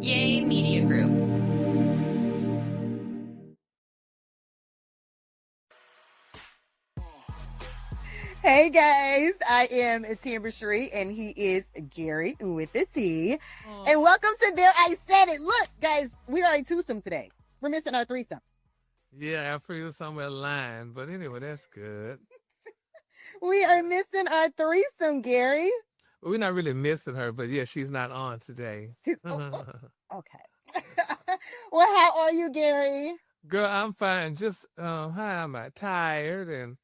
Yay Media Group. Hey guys, I am Tamra Sheree and he is Gary with a T. And welcome to There I Said It. Look, guys, we are a twosome today. We're missing our threesome. Yeah, I figured somewhere lying, but anyway, that's good. We are missing our threesome, Gary. Well, we're not really missing her, but yeah, she's not on today. Okay. Well, how are you, Gary? Girl, I'm fine. Just how am I? Tired and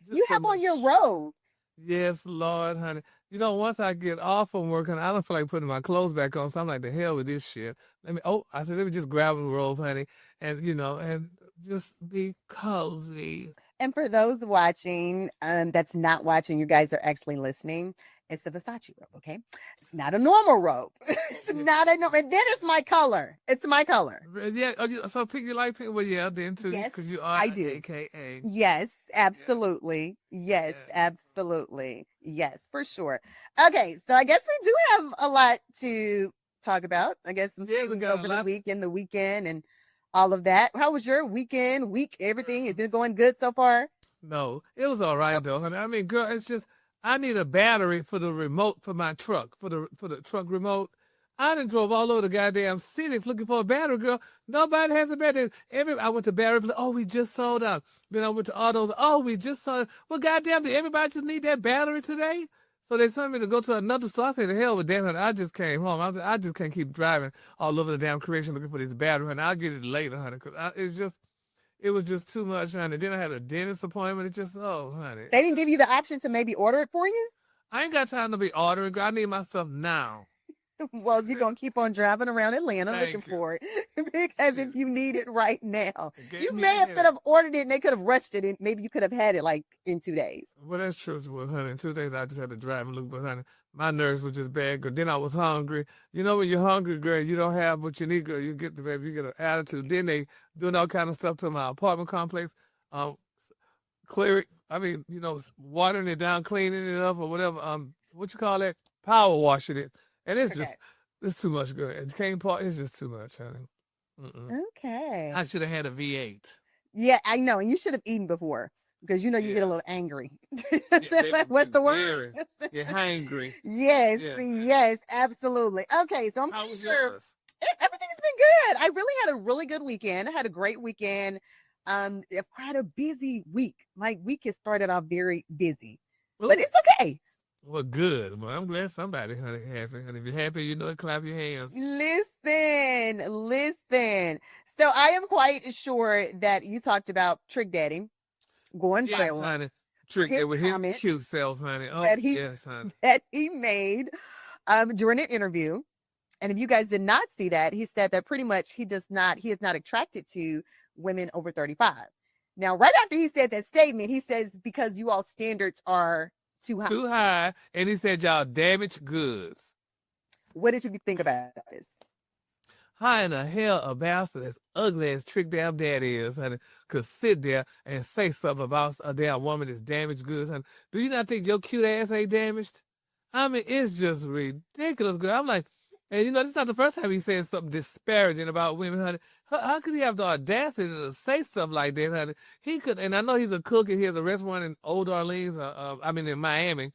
just You so have on much. your robe. Yes, Lord, honey. You know, once I get off from work, and I don't feel like putting my clothes back on, so I'm like, the hell with this shit. I said, let me just grab a robe, honey, and and just be cozy. And for those watching, that's not watching, you guys are actually listening. It's a Versace robe, okay? It's not a normal robe. It's not a normal. And then it's my color. It's my color. Yeah. So pink, you like pink? Well, yeah, then too, Yes, because you are I do. AKA. Yes, absolutely. Yes, Yeah. absolutely. Yes, for sure. Okay, so I guess we do have a lot to talk about. I guess some Yeah, we things got a over the lot. week and the weekend and all of that. How was your week? Everything is it going good so far? No, it was all right though, honey. I mean, girl, it's just I need a battery for the remote for my truck, for the truck remote. I done drove all over the goddamn city looking for a battery, girl. Nobody has a battery. I went to battery. Oh, we just sold out. Then I went to autos. Oh, we just sold. Well, goddamn, did everybody just need that battery today? So they sent me to go to another store. I said, the hell with that, honey. I just came home. I just can't keep driving all over the damn creation looking for this battery, honey. I'll get it later, honey, because it was just too much, honey. Then I had a dentist appointment. It just, oh, honey. They didn't give you the option to maybe order it for you? I ain't got time to be ordering. I need my stuff now. Well, you're going to keep on driving around Atlanta Thank looking you. for it because if you need it right now, you Me may a have could headache. have ordered it and they could have rushed it and maybe you could have had it like in 2 days. Well, that's true. Well, honey, in 2 days I just had to drive and look, but honey, my nerves were just bad. Girl. Then I was hungry. You know, when you're hungry, girl, you don't have what you need, girl. You get the baby, you get an attitude. Then they doing all kind of stuff to my apartment complex. Um, clear it. I mean, watering it down, cleaning it up, or whatever. What you call that? Power washing it, and it's Okay. just it's too much, girl. It came part. It's just too much, honey. Mm-mm. Okay. I should have had a V8. Yeah, I know. And you should have eaten before because you get a Yeah. little angry. Yeah, What's the word? very. You're hangry. Yes, Yeah. yes, absolutely. Okay, so I'm How pretty was sure yours? everything's been good. I really had a really good weekend. I had a great weekend. I've had a busy week. My week has started off very busy, but Ooh. it's okay. Well, good. Well, I'm glad somebody honey happy. And if you're happy, clap your hands. Listen. So I am quite sure that you talked about Trick Daddy going Yes, viral. honey. Trick His it with his comments cute self, honey. Oh, that he yes, honey. that he made during an interview. And if you guys did not see that, he said that pretty much he is not attracted to women over 35. Now, right after he said that statement, he says because you all standards are too high. Too high. And he said, y'all damaged goods. What did you think about this? How in the hell a bastard as ugly as Trick Damn Daddy is, honey, could sit there and say something about a damn woman that's damaged goods, honey? Do you not think your cute ass ain't damaged? I mean, it's just ridiculous, girl. I'm like, and this is not the first time he said something disparaging about women, honey. How could he have the audacity to say something like that, honey? He could, and I know he's a cook and he has a restaurant in Old Orleans, in Miami,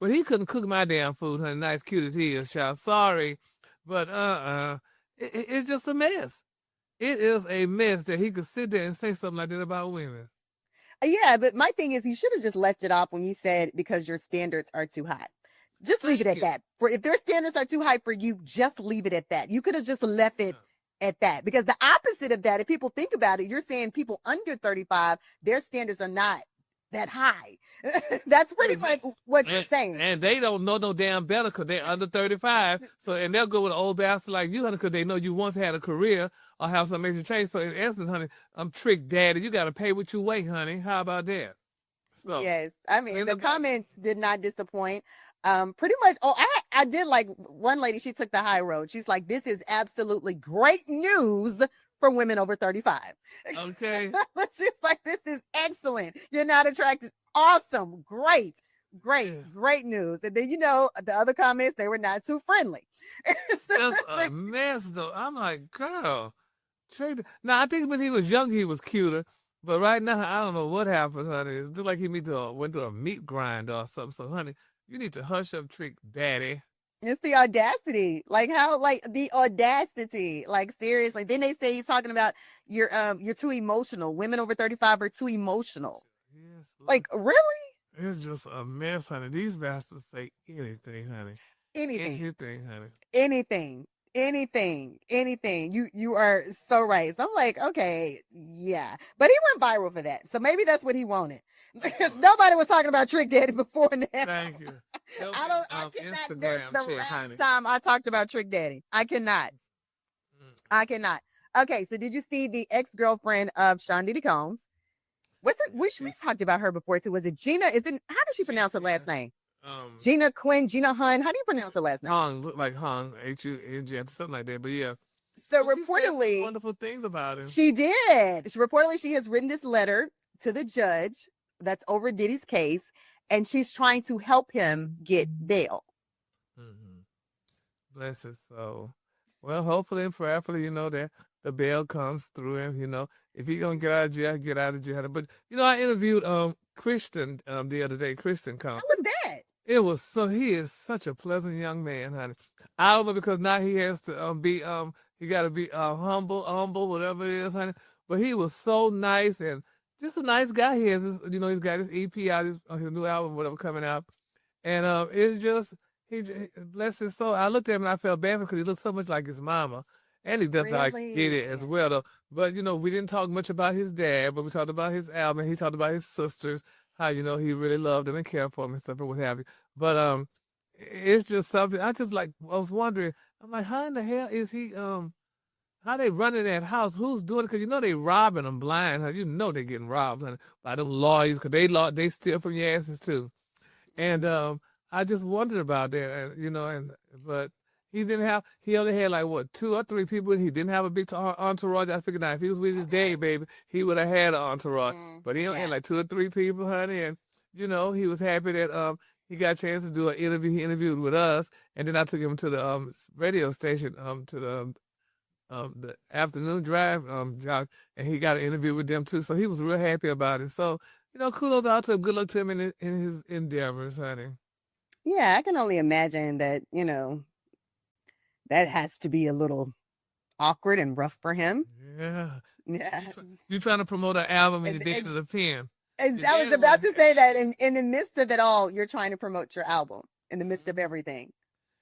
but he couldn't cook my damn food, honey, nice, cute as he is, child. Sorry, but it's just a mess. It is a mess that he could sit there and say something like that about women. Yeah, but my thing is, you should have just left it off when you said because your standards are too high. Just leave it at that. For if their standards are too high for you, just leave it at that. You could have just left it at that because the opposite of that, if people think about it, you're saying people under 35, their standards are not that high. That's pretty much what you're saying. And they don't know no damn better because they're under 35. And they'll go with an old bastard like you, honey, because they know you once had a career or have some major change. So in essence, honey, I'm Trick Daddy. You got to pay what you weigh, honey. How about that? So, yes. I mean, the comments did not disappoint. Pretty much. Oh, I did like one lady. She took the high road. She's like, this is absolutely great news for women over 35. Okay. She's like, this is excellent. You're not attracted. Awesome. Great news. And then, the other comments, they were not too friendly. Just a mess, though. I'm like, girl, now I think when he was young, he was cuter, but right now I don't know what happened, honey. It looked like he went to a meat grind or something. So, honey, you need to hush up, Trick Daddy. It's the audacity. Like how like the audacity. Like seriously. Then they say he's talking about you're too emotional. Women over 35 are too emotional. Yes, like really? It's just a mess, honey. These bastards say anything, honey. Anything. Anything, honey. Anything. You are so right. So I'm like, okay, yeah. But he went viral for that. So maybe that's what he wanted. Because nobody was talking about Trick Daddy before now. Thank you. I cannot Instagram the last time I talked about Trick Daddy. I cannot. Okay, so did you see the ex-girlfriend of Sean Diddy Combs? We talked about her before too. Was it Gina? How does she pronounce her last name? Gina Hun. How do you pronounce her last name? Hung, look like Hung, H-U-N-G, something like that. But yeah. So reportedly, wonderful things about him. She did. Reportedly, she has written this letter to the judge that's over Diddy's case, and she's trying to help him get bail. Mm-hmm. Bless his soul. Well, hopefully and prayerfully, that the bail comes through, and if he's gonna get out of jail, get out of jail. But I interviewed Christian the other day. Christian come. How was that? It was he is such a pleasant young man, honey. I don't know, because now he has to be he got to be humble, whatever it is, honey. But he was so nice and just a nice guy. He has he's got his EP out, his new album, whatever, coming out, and it's just he bless his soul. I looked at him and I felt bad because he looked so much like his mama, and he does like get it as well though. But we didn't talk much about his dad, but we talked about his album. He talked about his sisters. How he really loved them and cared for them and stuff and what have you. But it's just something I was wondering. I'm like, how in the hell is he how they running that house? Who's doing it? Because they robbing them blind. They're getting robbed by them lawyers, because they steal from your asses too. And I just wondered about that, but he only had like what 2 or 3 people. And he didn't have a big entourage. I figured if he was with his dad, baby, he would have had an entourage. But he only had like 2 or 3 people, honey. And he was happy that he got a chance to do an interview. He interviewed with us, and then I took him to the radio station to the afternoon drive job, and he got an interview with them too. So he was real happy about it. So kudos out to him. Good luck to him in his endeavors, honey. Yeah, I can only imagine that that has to be a little awkward and rough for him. Yeah. Yeah. You trying to promote an album in the days of the pen. I was about to say that in the midst of it all, you're trying to promote your album in the midst of everything.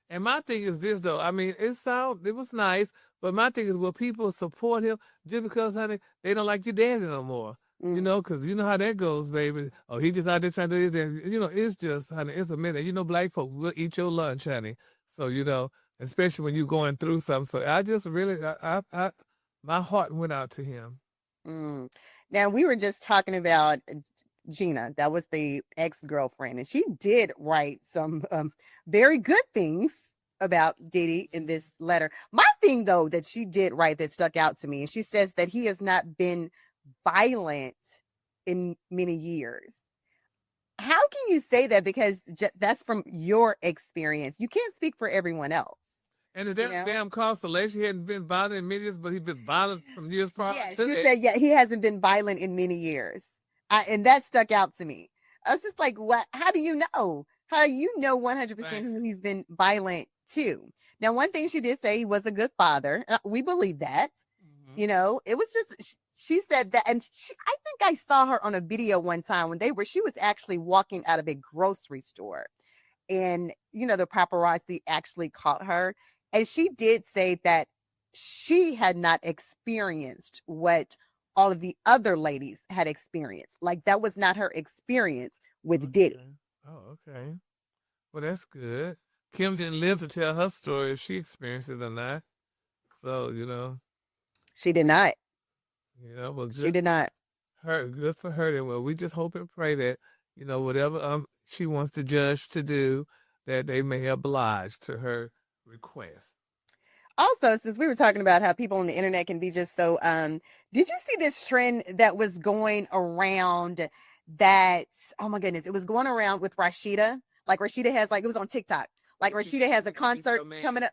And my thing is this though. I mean, it was nice, but my thing is, will people support him just because, honey, they don't like your daddy no more? Because you know how that goes, baby. Oh, he just out there trying to do this. It's just, honey, it's a minute. Black folks will eat your lunch, honey. So, especially when you're going through something. So I just really, my heart went out to him. Now, we were just talking about Gina. That was the ex-girlfriend. And she did write some very good things about Diddy in this letter. My thing, though, that she did write that stuck out to me, and she says that he has not been violent in many years. How can you say that? Because that's from your experience. You can't speak for everyone else. And the damn constellation, he hadn't been violent in many years, but he's been violent some years prior. Yeah, she said, he hasn't been violent in many years. And that stuck out to me. I was just like, what? How do you know? How do you know 100% who he's been violent to? Now, one thing she did say, he was a good father. We believe that. Mm-hmm. It was just, she said that, and I think I saw her on a video one time when she was actually walking out of a grocery store. And, the paparazzi actually caught her. And she did say that she had not experienced what all of the other ladies had experienced. Like, that was not her experience with Diddy. Oh, okay. Well, that's good. Kim didn't live to tell her story if she experienced it or not. So, she did not. Well, she did not. Good for her. Then, well, we just hope and pray that, whatever she wants the judge to do, that they may oblige to her request. Also, since we were talking about how people on the internet can be just so, did you see this trend that was going around that, oh my goodness, it was going around with Rashida. Like Rashida has, it was on TikTok. Like Rashida has a concert coming up.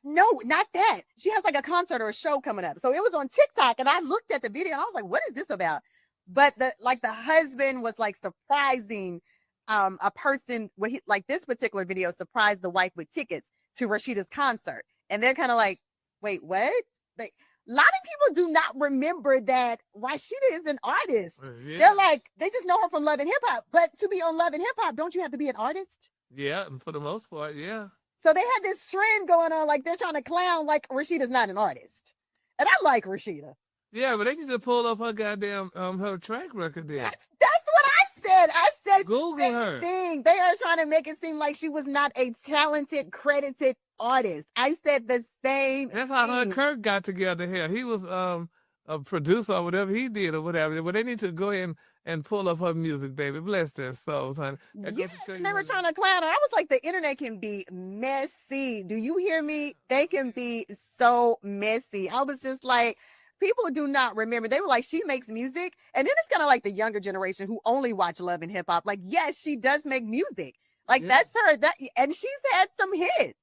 No, not that. She has like a concert or a show coming up. So it was on TikTok, and I looked at the video and I was like, what is this about? But the husband was like surprising a person when he, like, this particular video surprised the wife with tickets to Rashida's concert. And they're kind of like, wait, what? Like, a lot of people do not remember that Rashida is an artist. Yeah. They're like, they just know her from Love and Hip Hop. But to be on Love and Hip Hop, don't you have to be an artist? Yeah, for the most part, yeah. So they had this trend going on, like they're trying to clown like Rashida's not an artist. And I like Rashida. Yeah, but they need to pull up her goddamn her track record there. That's what I said. I said Google the same her. thing. They are trying to make it seem like she was not a talented, credited artist. I said the same That's how her thing. and Kirk got together here. He was a producer or whatever he did or whatever. But they need to go ahead and pull up her music, baby. Bless their souls, honey. Yes, and they were trying to clown her. I was like, the internet can be messy. Do you hear me? They can be so messy. I was just like, people do not remember. They were like, she makes music. And then it's kind of like the younger generation who only watch Love and Hip Hop. Like, yes, she does make music. Like, that's her. And she's had some hits.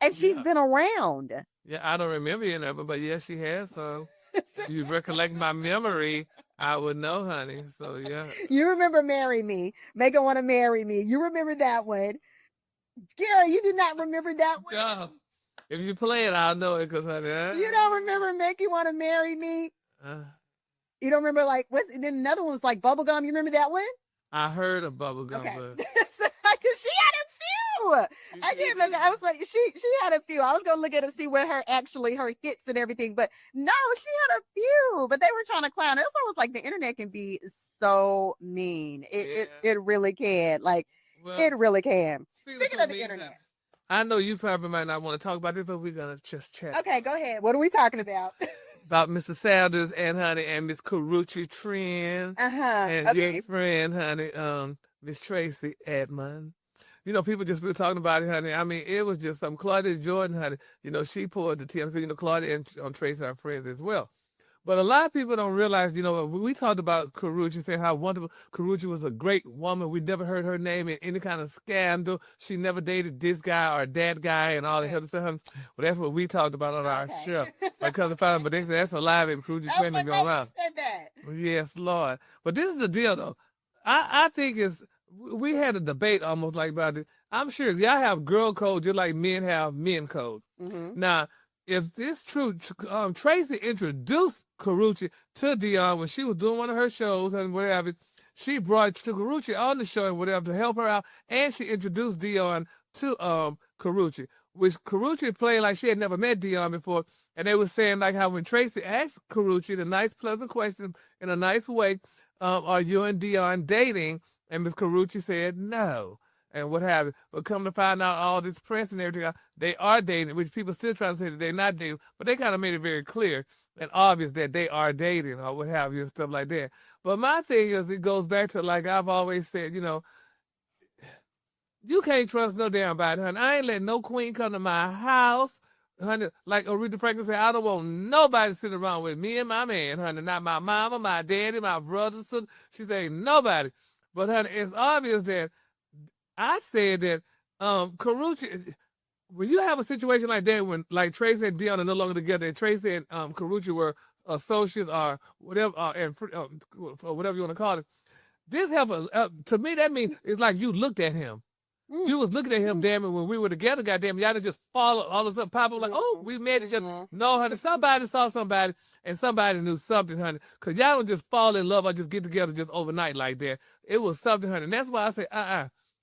And she's been around. Yeah, I don't remember any of it, but yes, she has some. If you recollect my memory, I would know, honey. So, yeah. You remember Marry Me. Make Her Want to Marry Me. You remember that one. Gary, you do not remember that one? No. If you play it, I'll know it, because, honey. You don't remember Make You Want to Marry Me? You don't remember, like, then another one was like Bubblegum. You remember that one? I heard of Bubblegum. Okay. But... Because she had a few. I can't look. I was like, she had a few. I was gonna look at her, see where her hits and everything, but no, she had a few. But they were trying to clown. That's why I was like, the internet can be so mean. It really can. Like, it really can. Speaking of the internet, I know you probably might not want to talk about this, but we're gonna just chat. Okay, go ahead. What are we talking about? About Mr. Sanders and honey and Miss Carucci Trend and your friend, honey, Miss Tracy Edmonds. You know, people just been talking about it, honey. I mean, it was just something. Claudia Jordan, honey, you know, she poured the tea. Because, you know, Claudia and Tracy are friends as well. But a lot of people don't realize, you know, we talked about Carucci, saying how wonderful Carucci was a great woman. We never heard her name in any kind of scandal. She never dated this guy or that guy and all the other stuff. Well, that's what we talked about on our show. Because but they said that's a lie, and Carucci Trend is going around. Said that. Yes, Lord. But this is the deal, though. I think we had a debate almost like about it. I'm sure y'all have girl code just like men have men code. Mm-hmm. Now, if this true, Tracy introduced Carucci to Dion when she was doing one of her shows and whatever. She brought Carucci on the show and whatever to help her out, and she introduced Dion to Carucci, which Carucci played like she had never met Dion before. And they were saying like how when Tracy asked Carucci the nice, pleasant question in a nice way, are you and Dion dating? And Miss Carucci said no. And what have you. But come to find out all this press and everything, they are dating, which people still trying to say that they're not dating, but they kind of made it very clear and obvious that they are dating or what have you and stuff like that. But my thing is, it goes back to, like I've always said, you know, you can't trust no damn body, honey. I ain't letting no queen come to my house, honey. Like Aretha Franklin said, I don't want nobody sitting around with me and my man, honey. Not my mama, my daddy, my brother, sister. She said, nobody. But, honey, it's obvious that I said that Carucci, when you have a situation like that, when like Tracy and Dion are no longer together, and Tracy and Carucci were associates or whatever, or whatever you want to call it, this to me that means it's like you looked at him. You was looking at him, damn it, when we were together, goddamn, y'all just follow all of a sudden pop up like, oh, we met each other. No, honey, somebody saw somebody and somebody knew something, honey. Because y'all don't just fall in love or just get together just overnight like that. It was something, honey. And that's why I say,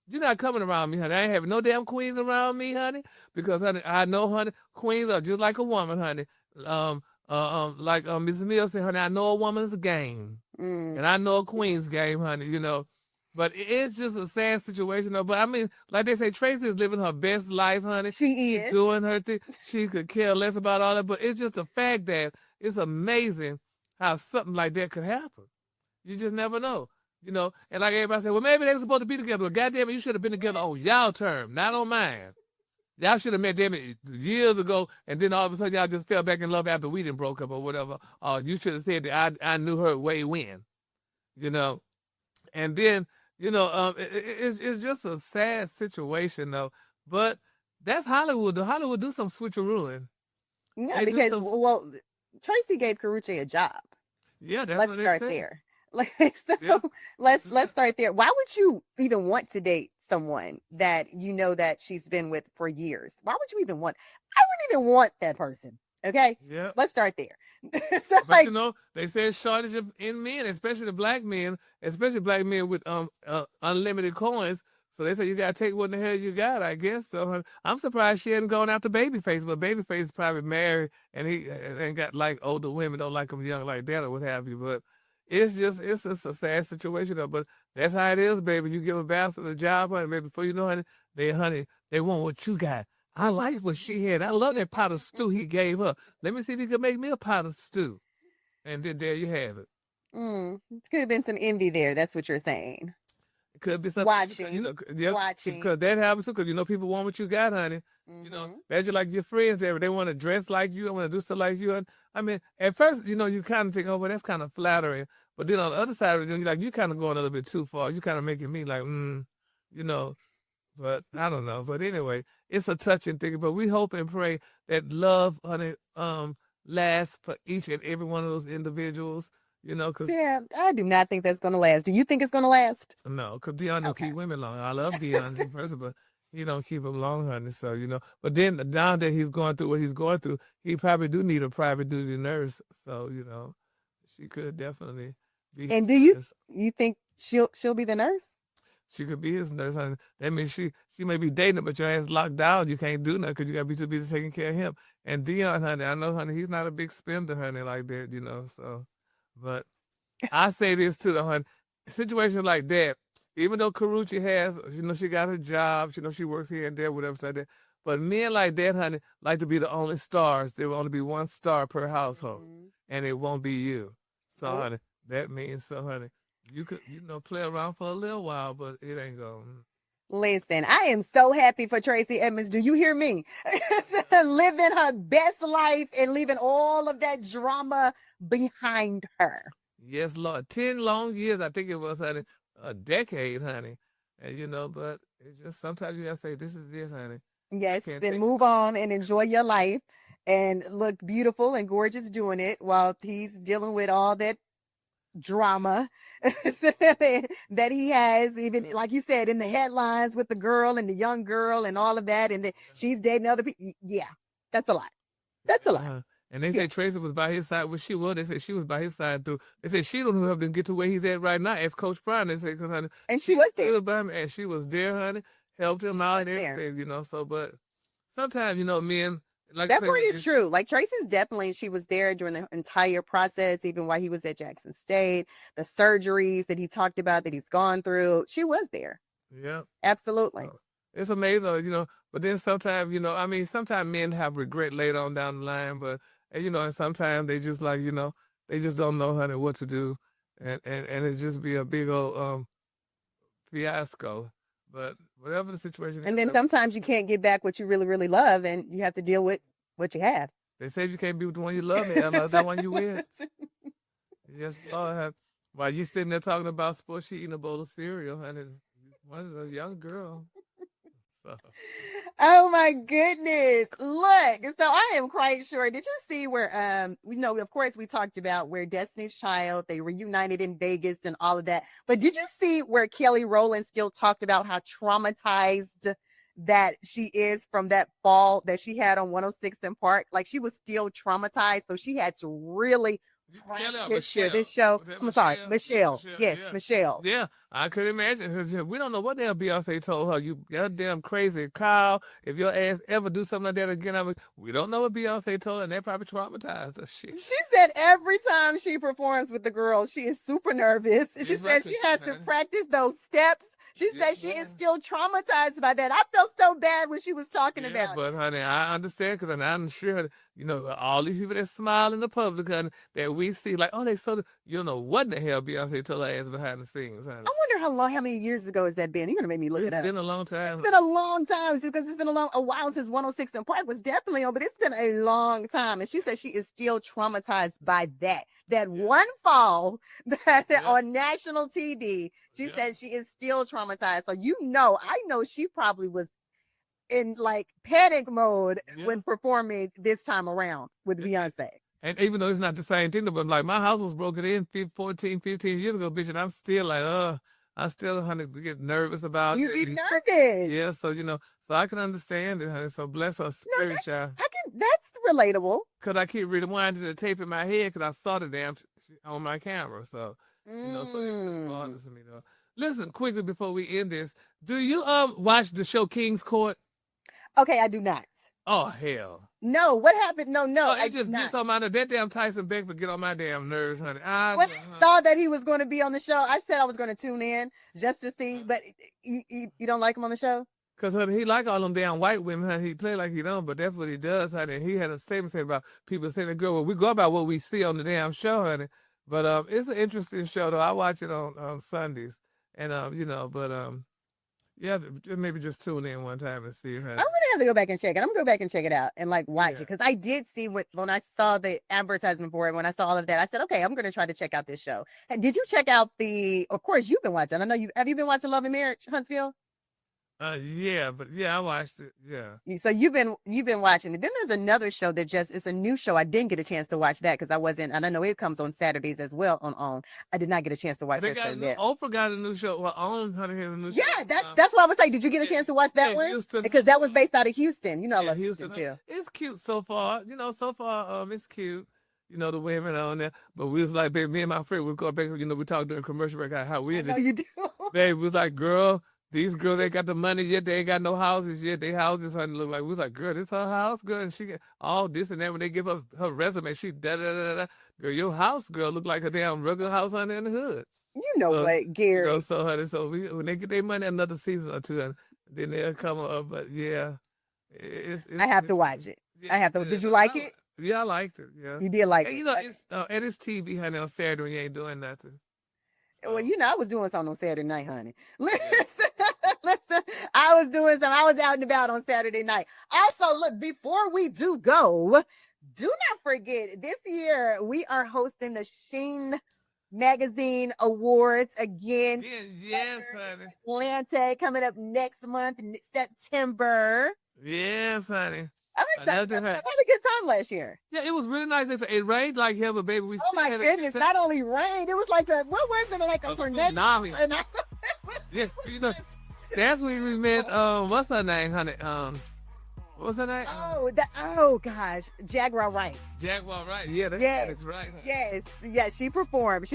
you're not coming around me, honey. I ain't having no damn queens around me, honey. Because, honey, I know, honey, queens are just like a woman, honey. Like Mrs. Mills said, honey, I know a woman's game. And I know a queen's game, honey, you know. But it's just a sad situation, though. But, I mean, like they say, Tracy is living her best life, honey. She is. She's doing her thing. She could care less about all that. But it's just a fact that it's amazing how something like that could happen. You just never know. You know, and like everybody said, well, maybe they were supposed to be together. Well, goddamn it, you should have been together on y'all term, not on mine. Y'all should have met them years ago, and then all of a sudden y'all just fell back in love after we didn't broke up or whatever. You should have said that I knew her way when, you know. And then, you know, it's just a sad situation, though. But That's Hollywood. The Hollywood do some switcherooing. Yeah, They do because some. well, Tracy gave Carucci a job. Yeah, that's Let's what they start say. there. Like Yeah. so, let's start there. Why would you even want to date someone that you know that she's been with for years? Why would you even want? I wouldn't even want that person. Okay, Yeah. let's start there. So But like, they say shortage of in men, especially the black men, especially black men with unlimited coins. So they say you gotta take what the hell you got, I guess. So I'm surprised she hadn't gone after Babyface, but Babyface is probably married and he and got like older women, don't like him young like that or what have you. But it's just a sad situation though. But that's how it is, baby. You give a bastard a job, honey, baby, before you know honey, they want what you got. I like what she had. I love that pot of stew he gave her. Let me see if he could make me a pot of stew. And then there you have it. it could have been some envy there. That's what you're saying. It could be something, Watching, yeah, watching. because that happens too. Because people want what you got, honey. That's just like your friends there. They want to dress like you. They want to do stuff like you. And I mean, at first, you kind of think, oh, well, that's kind of flattering. But then on the other side, you kind of going a little bit too far. You kind of making me like, you know. But I don't know. But anyway, it's a touching thing. But we hope and pray that love, honey, lasts for each and every one of those individuals. Because yeah, I do not think that's going to last. Do you think it's going to last? no, because Dion don't keep women long. I love Dion in person, but he don't keep them long, honey. So but then now that he's going through what he's going through, he probably do need a private duty nurse. So she could definitely be. And do you think she'll be the nurse? She could be his nurse, honey. That means she may be dating, but your ass locked down. You can't do nothing because you got to be too busy taking care of him. And Dion, honey, I know, honey, he's not a big spender, honey, like that, so. But I say this too, honey. Situations like that, even though Carucci has, she got her job, she works here and there, whatever, like that. But men like that, honey, like to be the only stars. There will only be one star per household, and it won't be you. So, honey, that means honey. You could, play around for a little while, but it ain't going. Listen, I am so happy for Tracy Edmonds. Do you hear me? Living her best life and leaving all of that drama behind her. Yes, Lord. 10 long years, I think it was, honey. A decade, honey. And, but it's just sometimes you got to say, this is this, honey. Yes, then move on and enjoy your life and look beautiful and gorgeous doing it while he's dealing with all that drama that he has, even like you said, in the headlines with the girl and the young girl and all of that, and then she's dating other people. Yeah, that's a lot. That's a lot. And they say Tracy was by his side. Well, she was. They said she was by his side through. They said she don't help him get to where he's at right now as Coach Prime. They said, because honey, and she was there by him, and she was there, honey, helped him out and everything, So, but sometimes, men. Like that part is true. Like Tracy's definitely, she was there during the entire process, even while he was at Jackson State, the surgeries that he talked about that he's gone through. She was there. Yeah. Absolutely. So, it's amazing, but then sometimes, sometimes men have regret later on down the line, but, and sometimes they just like, they just don't know, honey, what to do. And it just be a big old fiasco. But whatever the situation and then sometimes you can't get back what you really, really love, and you have to deal with what you have. They say you can't be with the one you love, man. That one you with. Yes, Lord. While you sitting there talking about sports, she eating a bowl of cereal, honey. One of a young girl. So. Oh my goodness. Look, so I am quite sure. Did you see where of course we talked about where Destiny's Child, they reunited in Vegas and all of that. But did you see where Kelly Rowland still talked about how traumatized that she is from that fall that she had on 106 in Park? Like she was still traumatized. So she had to really this show. I'm sorry, Michelle. Yes, yeah. Michelle. Yeah, I could imagine. We don't know what the hell Beyonce told her. You goddamn crazy cow. If your ass ever do something like that again, we don't know what Beyonce told her, and they probably traumatized her. Shit. She said every time she performs with the girls, she is super nervous. She said she has to practice those steps. She said she is still traumatized by that. I felt so bad when she was talking about it. But, honey, I understand because I'm sure, all these people that smile in the public, honey, that we see, like, oh, they so, you don't know what the hell Beyonce told her ass behind the scenes, honey. I wonder how many years ago has that been? You're going to make me look it up. It's been a long time. It's been a long time because it's been a while since 106 in Park was definitely on, but it's been a long time. And she said she is still traumatized by that. That one fall on national TV, she said she is still traumatized. So I know she probably was in like panic mode Yeah. when performing this time around with Beyonce. And even though it's not the same thing, but like my house was broken in 15 years ago, bitch, and I'm still like, I still get nervous about You it. be nervous. Yeah, so so I can understand it, honey. So bless her spirit, child. That's relatable. Cause I keep rewinding the tape in my head because I saw the damn on my camera. So so it just bothers me though. Listen, quickly before we end this, do you watch the show King's Court? Okay, I do not. Oh hell. No, what happened? No, I just get something out of that damn Tyson Beckford get on my damn nerves, honey. When I saw that he was going to be on the show, I said I was going to tune in just to see. But you don't like him on the show? Cause honey, he like all them damn white women, honey. He play like he don't, but that's what he does, honey. He had a statement said about people saying, "Girl, well, we go about what we see on the damn show, honey." But it's an interesting show though. I watch it on Sundays, and yeah, maybe just tune in one time and see. Honey. I'm gonna have to go back and check it. I'm gonna go back and check it out and like watch it because I did see when I saw the advertisement for it. When I saw all of that, I said, "Okay, I'm gonna try to check out this show." And did you check out the? Of course, you've been watching. I know you. Have you been watching Love and Marriage, Huntsville? Yeah, but I watched it. Yeah. So you've been watching it. Then there's another show that it's a new show. I didn't get a chance to watch that because I wasn't, and I know it comes on Saturdays as well on. I did not get a chance to watch that show yet. Oprah got a new show. Well, Honey has a new show. Yeah, that's what I was saying. Did you get a chance to watch that one? Houston. Because that was based out of Houston. You know, I love Houston too. It's cute so far. It's cute. The women on there. But we was like, baby, me and my friend, we go back, we talked during commercial break how we just. You do. Baby, we was like, girl, these girls ain't got the money yet. They ain't got no houses yet. They houses honey look like. We was like, girl, this her house, girl. And she get all this and that. When they give her resume, she da-da-da-da. Girl, your house, girl, look like a damn regular house honey in the hood. You know what, Gary. So honey, when they get their money another season or two, then they'll come up. But yeah. I have to watch it. I have to. Did you like it? Yeah, I liked it. Yeah. You did like it. It's TV, honey, on Saturday when you ain't doing nothing. Well, I was doing something on Saturday night, honey. Listen, I was doing something. I was out and about on Saturday night. Also, look, before we do go, do not forget, this year we are hosting the Sheen Magazine Awards again. Yes, honey. Atlanta coming up next month in September. Yes, honey. I'm excited. I had a good time last year. Yeah, it was really nice. It rained like hell, but baby, oh my goodness! Not only rained, it was like what was it? Like a tornado. Yeah, that's when we met. What's her name, honey? What's her name? Oh gosh, Jaguar Wright. Jaguar Wright. Yeah, that's right. Honey. Yes. She performed.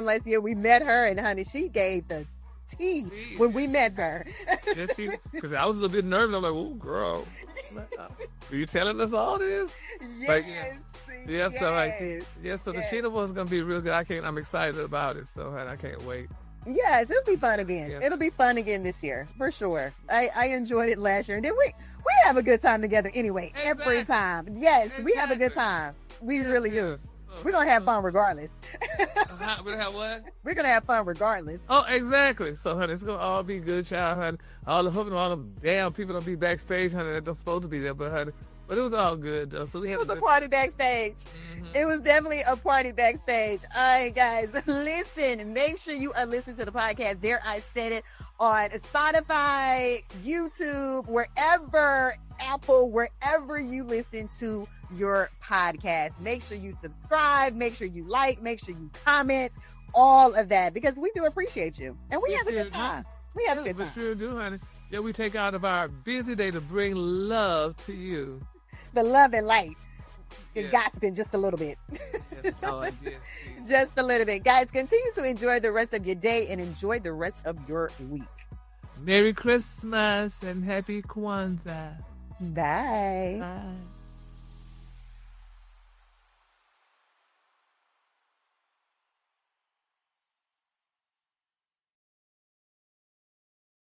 Last year. We met her, and honey, she gave the tea when we met her. Yes, because I was a little bit nervous. I'm like, oh, girl, are you telling us all this? Yes. So the Sheena was gonna be real good. I'm excited about it. So I can't wait. Yes, it'll be fun again. Yeah. It'll be fun again this year for sure. I enjoyed it last year, and then we have a good time together anyway. Exactly. Every time. Yes, we have a good time. We really do. We're going to have fun regardless. We're going to have what? We're going to have fun regardless. Oh, exactly. So, honey, it's going to all be good, child, honey. All the damn people don't be backstage, honey, that don't supposed to be there, but it was all good, though. So it was a party backstage. Mm-hmm. It was definitely a party backstage. All right, guys, listen. Make sure you are listening to the podcast. There, I said it, on Spotify, YouTube, wherever, Apple, wherever you listen to your podcast. Make sure you subscribe, make sure you like, make sure you comment, all of that, because we do appreciate you. And we have a good time. We have a good time. We sure do, honey. Yeah, we take out of our busy day to bring love to you. The love and light. And gossiping just a little bit. Yes, Lord, yes. Just a little bit. Guys, continue to enjoy the rest of your day and enjoy the rest of your week. Merry Christmas and Happy Kwanzaa. Bye. Bye.